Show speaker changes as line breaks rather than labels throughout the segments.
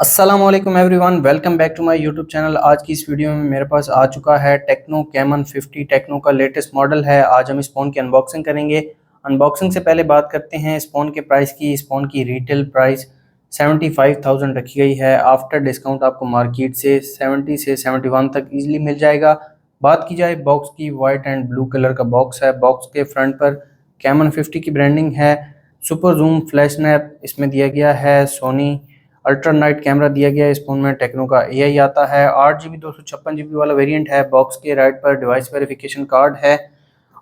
अस्सलामुअलैकुम everyone, welcome back to my YouTube channel. आज की इस वीडियो में मेरे पास आ चुका है टेक्नो कैमन 50। टेक्नो का लेटेस्ट मॉडल है। आज हम इस फ़ोन की अनबॉक्सिंग करेंगे। अनबॉक्सिंग से पहले बात करते हैं इस फ़ोन के प्राइस की। इस फ़ोन की रिटेल प्राइस 75,000 रखी गई है। आफ्टर डिस्काउंट आपको मार्केट से 70 से 71 तक ईजिली मिल जाएगा। बात की जाए बॉक्स की, वाइट एंड ब्लू कलर का बॉक्स है। बॉक्स के फ्रंट पर कैमन 50 की ब्रांडिंग है। सुपर जूम फ्लैश स्नैप इसमें दिया गया है। सोनी अल्ट्रा नाइट कैमरा दिया गया है। इस फोन में टेक्नो का एआई आता है। 8 GB 256 GB वाला वेरिएंट है। बॉक्स के राइट पर डिवाइस वेरिफिकेशन कार्ड है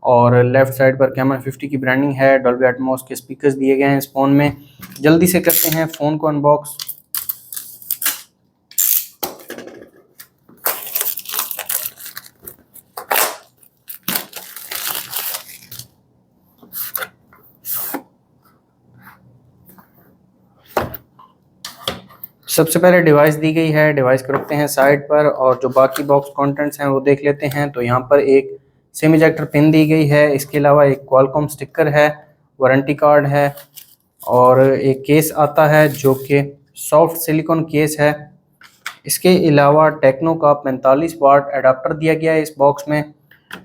और लेफ्ट साइड पर कैमरा 50 की ब्रांडिंग है। डॉल्बी एटमॉस के स्पीकर्स दिए गए हैं इस फोन में। जल्दी से करते हैं फ़ोन को अनबॉक्स। सबसे पहले डिवाइस दी गई है। डिवाइस को रखते हैं साइड पर और जो बाकी बॉक्स कंटेंट्स हैं वो देख लेते हैं। तो यहाँ पर एक सिम इजेक्टर पिन दी गई है। इसके अलावा एक क्वालकॉम स्टिकर है, वारंटी कार्ड है और एक केस आता है जो कि सॉफ्ट सिलिकॉन केस है। इसके अलावा टेक्नो का 45 वाट एडाप्टर दिया गया है इस बॉक्स में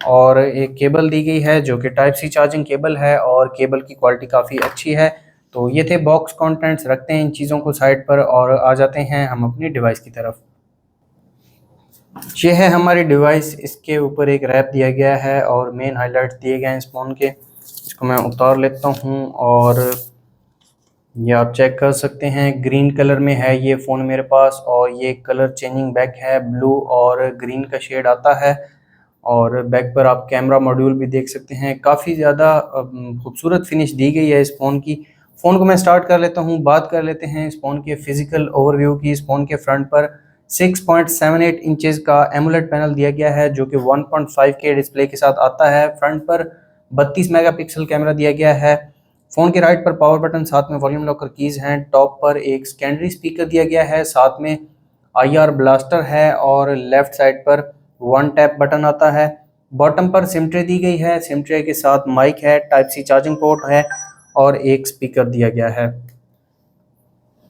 और एक केबल दी गई है जो कि टाइप सी चार्जिंग केबल है और केबल की क्वालिटी काफ़ी अच्छी है। तो ये थे बॉक्स कंटेंट्स। रखते हैं इन चीज़ों को साइड पर और आ जाते हैं हम अपनी डिवाइस की तरफ। ये है हमारी डिवाइस। इसके ऊपर एक रैप दिया गया है और मेन हाइलाइट्स दिए गए हैं इस फ़ोन के। इसको मैं उतार लेता हूँ और ये आप चेक कर सकते हैं। ग्रीन कलर में है ये फ़ोन मेरे पास और ये कलर चेंजिंग बैक है। ब्लू और ग्रीन का शेड आता है और बैक पर आप कैमरा मॉड्यूल भी देख सकते हैं। काफ़ी ज़्यादा खूबसूरत फिनिश दी गई है इस फ़ोन की। फ़ोन को मैं स्टार्ट कर लेता हूँ। बात कर लेते हैं इस फ़ोन के फ़िज़िकल ओवरव्यू की। इस फ़ोन के फ्रंट पर 6.78 इंचेस का एमोलेड पैनल दिया गया है जो कि 1.5K डिस्प्ले के साथ आता है। फ्रंट पर 32 मेगापिक्सल कैमरा दिया गया है। फ़ोन के राइट पर पावर बटन, साथ में वॉल्यूम लॉकर कीज़ हैं। टॉप पर एक सेकेंडरी स्पीकर दिया गया है, साथ में आईआर ब्लास्टर है और लेफ्ट साइड पर वन टैप बटन आता है। बॉटम पर सिम ट्रे दी गई है। सिम ट्रे के साथ माइक है, टाइप सी चार्जिंग पोर्ट है और एक स्पीकर दिया गया है।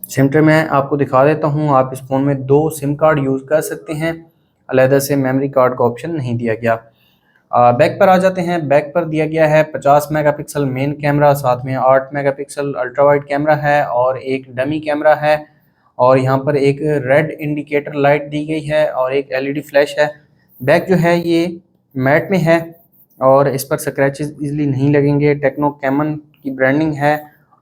सिम ट्रे मैं आपको दिखा देता हूँ। आप इस फ़ोन में 2 सिम कार्ड यूज़ कर सकते हैं। अलहदा से मेमोरी कार्ड का ऑप्शन नहीं दिया गया। बैक पर आ जाते हैं। बैक पर दिया गया है 50 मेगापिक्सल मेन कैमरा, साथ में 8 मेगापिक्सल अल्ट्रा वाइड कैमरा है और एक डमी कैमरा है और यहाँ पर एक रेड इंडिकेटर लाइट दी गई है और एक एलईडी फ्लैश है। बैक जो है ये मैट में है और इस पर स्क्रैचेस इजीली नहीं लगेंगे। टेक्नो कैमन की ब्रांडिंग है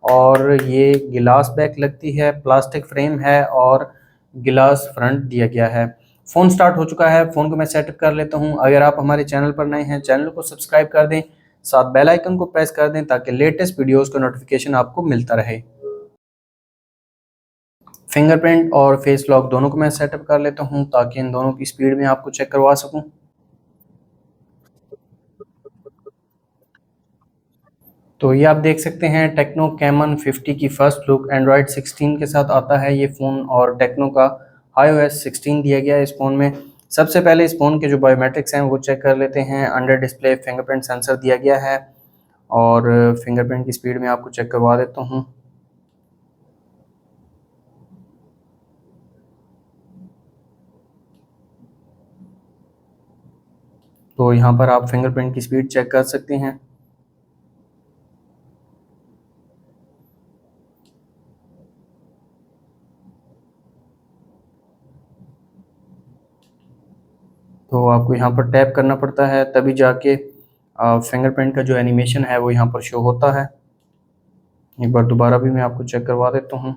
और ये गिलास बैक लगती है, प्लास्टिक फ्रेम है और गिलास फ्रंट दिया गया है। फ़ोन स्टार्ट हो चुका है। फ़ोन को मैं सेटअप कर लेता हूँ। अगर आप हमारे चैनल पर नए हैं, चैनल को सब्सक्राइब कर दें, साथ बेल आइकन को प्रेस कर दें ताकि लेटेस्ट वीडियोस का नोटिफिकेशन आपको मिलता रहे। फिंगरप्रिंट और फेस लॉक दोनों को मैं सेटअप कर लेता हूँ ताकि इन दोनों की स्पीड में आपको चेक करवा सकूँ। तो ये आप देख सकते हैं टेक्नो कैमन 50 की फर्स्ट लुक। एंड्रॉयड 16 के साथ आता है ये फ़ोन और टेक्नो का iOS 16 दिया गया है इस फ़ोन में। सबसे पहले इस फ़ोन के जो बायोमेट्रिक्स हैं वो चेक कर लेते हैं। अंडर डिस्प्ले फिंगरप्रिंट सेंसर दिया गया है और फिंगरप्रिंट की स्पीड में आपको चेक करवा देता हूँ। तो यहाँ पर आप फिंगरप्रिंट की स्पीड चेक कर सकते हैं। तो आपको यहाँ पर टैप करना पड़ता है तभी जाके फिंगरप्रिंट का जो एनिमेशन है वो यहाँ पर शो होता है। एक बार दोबारा भी मैं आपको चेक करवा देता हूँ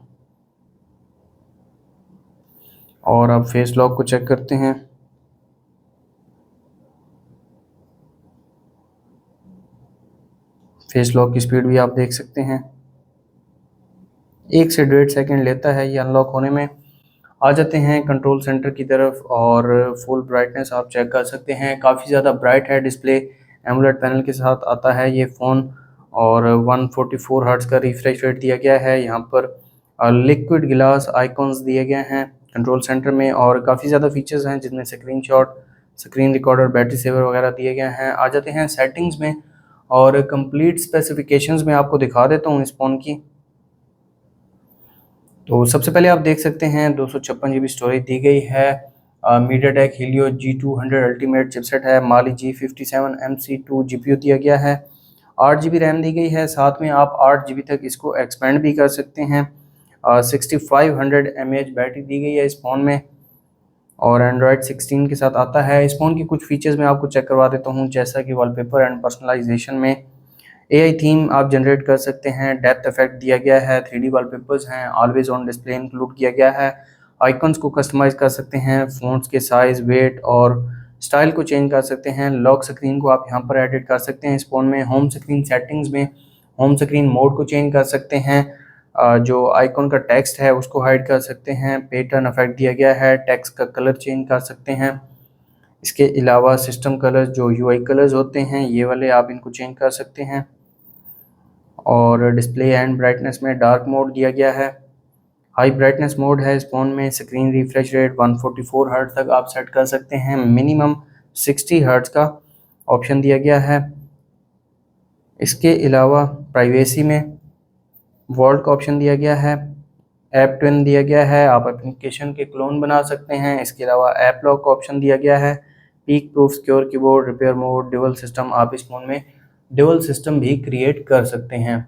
और आप फेस लॉक को चेक करते हैं। फेस लॉक की स्पीड भी आप देख सकते हैं। 1 से 1.5 सेकंड लेता है ये अनलॉक होने में। आ जाते हैं कंट्रोल सेंटर की तरफ और फुल ब्राइटनेस आप चेक कर सकते हैं। काफ़ी ज़्यादा ब्राइट है डिस्प्ले। एमोलेड पैनल के साथ आता है ये फ़ोन और 144 हर्ट्ज़ का रिफ्रेश रेट दिया गया है। यहाँ पर लिक्विड गिलास आइकॉन्स दिए गए हैं कंट्रोल सेंटर में और काफ़ी ज़्यादा फीचर्स हैं जिनमें screenshot, screen recorder, battery saver वगैरह दिए गए हैं। आ जाते हैं सेटिंग्स में और कंप्लीट स्पेसिफिकेशंस में आपको दिखा देता हूँ इस फ़ोन की। तो सबसे पहले आप देख सकते हैं 256 GB स्टोरेज दी गई है। MediaTek Helio G200 ultimate chipset है। माली G57 MC2 GPU दिया गया है। 8 GB रैम दी गई है। साथ में आप 8 GB तक इसको एक्सपेंड भी कर सकते हैं। 6500 mAh बैटरी दी गई है इस फ़ोन में और एंड्रॉयड 16 के साथ आता है। इस फ़ोन की कुछ फीचर्स मैं आपको चेक करवा देता हूँ, जैसा कि वॉलपेपर एंड पर्सनलाइजेशन में AI थीम आप जनरेट कर सकते हैं। डेप्थ इफेक्ट दिया गया है। 3D वॉलपेपर्स हैं। ऑलवेज ऑन डिस्प्ले इंक्लूड किया गया है। आइकन्स को कस्टमाइज कर सकते हैं। फ़ॉन्ट्स के साइज़, वेट और स्टाइल को चेंज कर सकते हैं। लॉक स्क्रीन को आप यहाँ पर एडिट कर सकते हैं इस फ़ोन में। होम स्क्रीन सेटिंग्स में होम स्क्रीन मोड को चेंज कर सकते हैं। जो आइकॉन का टेक्स्ट है उसको हाइड कर सकते हैं। पैटर्न इफेक्ट दिया गया है। टेक्स्ट का कलर चेंज कर सकते हैं। इसके अलावा सिस्टम कलर्स जो UI कलर्स होते हैं ये वाले आप इनको चेंज कर सकते हैं। और डिस्प्ले एंड ब्राइटनेस में डार्क मोड दिया गया है। हाई ब्राइटनेस मोड है इस फ़ोन में। स्क्रीन रिफ्रेश रेट 144 हर्ट्ज तक आप सेट कर सकते हैं। मिनिमम 60 हर्ट्ज का ऑप्शन दिया गया है। इसके अलावा प्राइवेसी में वॉल्ट का ऑप्शन दिया गया है। ऐप ट्विन दिया गया है। आप एप्लीकेशन के क्लोन बना सकते हैं। इसके अलावा ऐप लॉक का ऑप्शन दिया गया है। Peak proof, secure keyboard, repair mode, dual system, आप इस फ़ोन में ड्यूअल सिस्टम भी क्रिएट कर सकते हैं।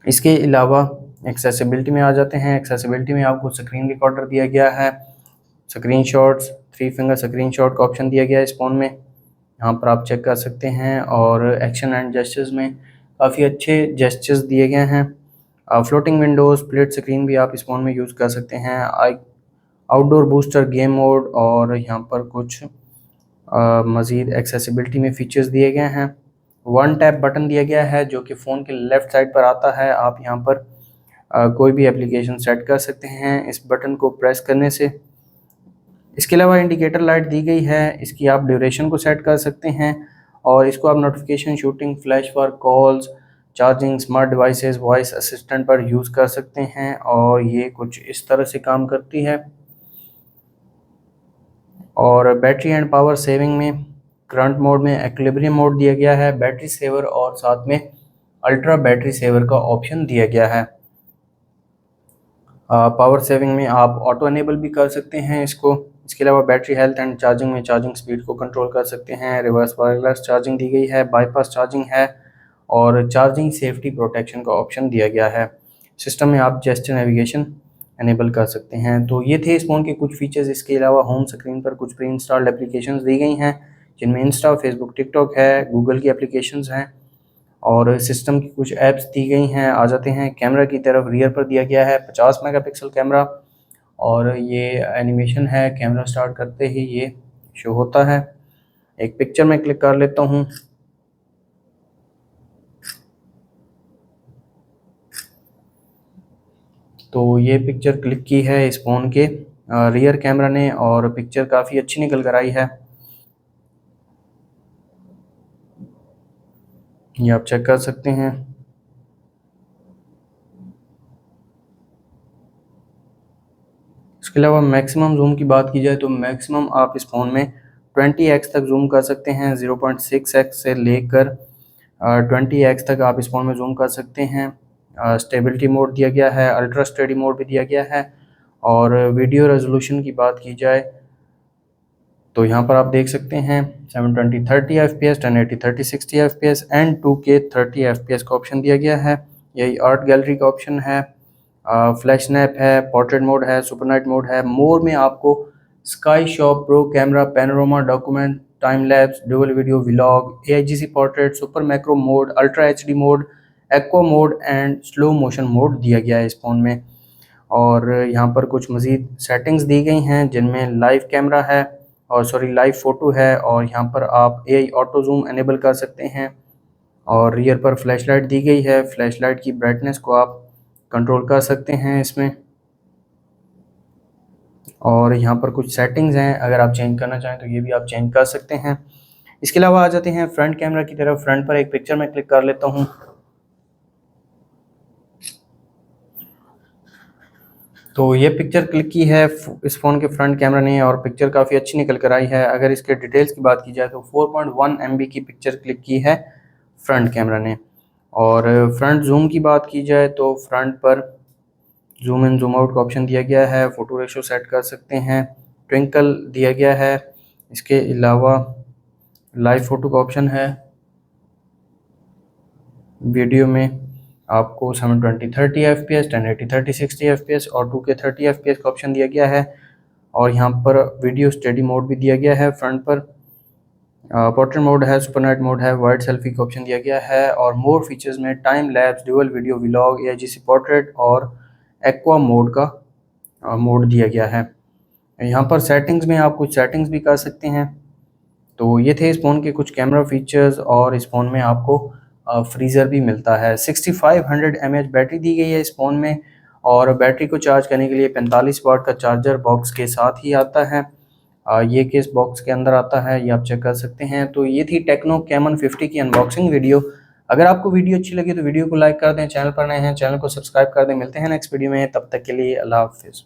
इसके अलावा एक्सेसिबिलिटी में आ जाते हैं। एक्सेसिबिलिटी में आपको स्क्रीन रिकॉर्डर दिया गया है। Screen shots, 3 finger screen shot का ऑप्शन दिया गया है इस फ़ोन में। यहाँ पर आप चेक कर सकते हैं। और एक्शन एंड जेस्चर्स में काफ़ी अच्छे जेस्चर्स दिए गए हैं। फ्लोटिंग विंडोज, स्प्लिट स्क्रीन भी आप इस फ़ोन में यूज़ कर सकते हैं। आउटडोर बूस्टर, गेम मोड और यहाँ पर कुछ मज़ीद एक्सेसिबिलिटी में फ़ीचर्स दिए गए हैं। वन टैप बटन दिया गया है जो कि फ़ोन के लेफ़्ट साइड पर आता है। आप यहाँ पर कोई भी एप्लीकेशन सेट कर सकते हैं इस बटन को प्रेस करने से। इसके अलावा इंडिकेटर लाइट दी गई है। इसकी आप ड्यूरेशन को सेट कर सकते हैं और इसको आप notification, shooting, flash for calls, charging, smart devices, voice assistant पर यूज़ कर सकते हैं और ये कुछ इस तरह से काम करती है। और बैटरी एंड पावर सेविंग में करंट मोड में एक्विलिब्रियम मोड दिया गया है, बैटरी सेवर और साथ में अल्ट्रा बैटरी सेवर का ऑप्शन दिया गया है। पावर सेविंग में आप ऑटो अनेबल भी कर सकते हैं इसको। इसके अलावा बैटरी हेल्थ एंड चार्जिंग में चार्जिंग स्पीड को कंट्रोल कर सकते हैं। रिवर्स वायरलेस चार्जिंग दी गई है, बाईपास चार्जिंग है और चार्जिंग सेफ्टी प्रोटेक्शन का ऑप्शन दिया गया है। सिस्टम में आप जेस्चर नेविगेशन अनेबल कर सकते हैं। तो ये थे इस फ़ोन के कुछ फीचर्स। इसके अलावा होम स्क्रीन पर कुछ प्री इंस्टॉल्ड एप्लीकेशंस दी गई हैं जिनमें इंस्टा, फेसबुक, टिकटॉक है, गूगल की एप्लीकेशंस हैं और सिस्टम की कुछ ऐप्स दी गई हैं। आ जाते हैं कैमरा की तरफ। रियर पर दिया गया है 50 मेगापिक्सल कैमरा और ये एनिमेशन है, कैमरा स्टार्ट करते ही ये शो होता है। एक पिक्चर में क्लिक कर लेता हूँ। तो ये पिक्चर क्लिक की है इस फ़ोन के रियर कैमरा ने और पिक्चर काफ़ी अच्छी निकल कर आई है। ये आप चेक कर सकते हैं। इसके अलावा मैक्सिमम जूम की बात की जाए तो मैक्सिमम आप इस फ़ोन में 20x तक जूम कर सकते हैं। 0.6x से लेकर 20x तक आप इस फ़ोन में जूम कर सकते हैं। स्टेबिलिटी मोड दिया गया है, अल्ट्रा स्टेडी मोड भी दिया गया है। और वीडियो रेजोल्यूशन की बात की जाए तो यहाँ पर आप देख सकते हैं 720 30 FPS, 1080 30 60 FPS and 2K 30 FPS का ऑप्शन दिया गया है। यही आर्ट गैलरी का ऑप्शन है। फ्लैश स्नैप है, पोर्ट्रेट मोड है, सुपर नाइट मोड है। मोर में आपको sky shop, pro camera, panorama, document, time lapse, dual video, vlog, AIGC portrait, super macro mode, ultra HD mode, aqua mode and slow motion mode दिया गया है इस phone में। और यहाँ पर कुछ मज़ीद सेटिंग्स दी गई हैं जिनमें लाइव कैमरा है और लाइव फ़ोटो है और यहाँ पर आप AI ऑटो जूम एनेबल कर सकते हैं। और रियर पर फ्लैश लाइट दी गई है। फ्लैश लाइट की ब्राइटनेस को आप कंट्रोल कर सकते हैं इसमें। और यहाँ पर कुछ सेटिंग्स हैं, अगर आप चेंज करना चाहें तो ये भी आप चेंज कर सकते हैं। इसके अलावा आ जाते हैं फ्रंट कैमरा की तरफ। फ्रंट पर एक पिक्चर में क्लिक कर लेता हूँ। तो ये पिक्चर क्लिक की है इस फ़ोन के फ्रंट कैमरा ने और पिक्चर काफ़ी अच्छी निकल कर आई है। अगर इसके डिटेल्स की बात की जाए तो 4.1 MB की पिक्चर क्लिक की है फ्रंट कैमरा ने। और फ्रंट जूम की बात की जाए तो फ्रंट पर जूम इन जूम आउट का ऑप्शन दिया गया है, फ़ोटो रेशो सेट कर सकते हैं, ट्विंकल दिया गया है। इसके अलावा लाइव फ़ोटो का ऑप्शन है। वीडियो में आपको 720 30 FPS, 1080 30 60 FPS और 2K 30 FPS का ऑप्शन दिया गया है। और यहाँ पर वीडियो स्टडी मोड भी दिया गया है। फ्रंट पर पोर्ट्रेट मोड है, सुपर नाइट मोड है, वाइड सेल्फी का ऑप्शन दिया गया है। और मोर फीचर्स में time lapse, dual video vlog, AIGC portrait और एक्वा मोड का मोड दिया गया है। यहाँ पर सेटिंग्स में आप कुछ सेटिंग्स भी कर सकते हैं। तो ये थे इस फ़ोन के कुछ कैमरा फीचर्स। और इस फ़ोन में आपको फ्रीज़र भी मिलता है। 6500 mAh बैटरी दी गई है इस फ़ोन में। और बैटरी को चार्ज करने के लिए 45 वाट का चार्जर बॉक्स के साथ ही आता है। ये केस बॉक्स के अंदर आता है, ये आप चेक कर सकते हैं। तो ये थी टेक्नो कैमन 50 की अनबॉक्सिंग वीडियो। अगर आपको वीडियो अच्छी लगी तो वीडियो को लाइक कर दें, चैनल पर नए हैं चैनल को सब्सक्राइब कर दें। मिलते हैं नेक्स्ट वीडियो में, तब तक के लिए अल्लाह हाफिज़।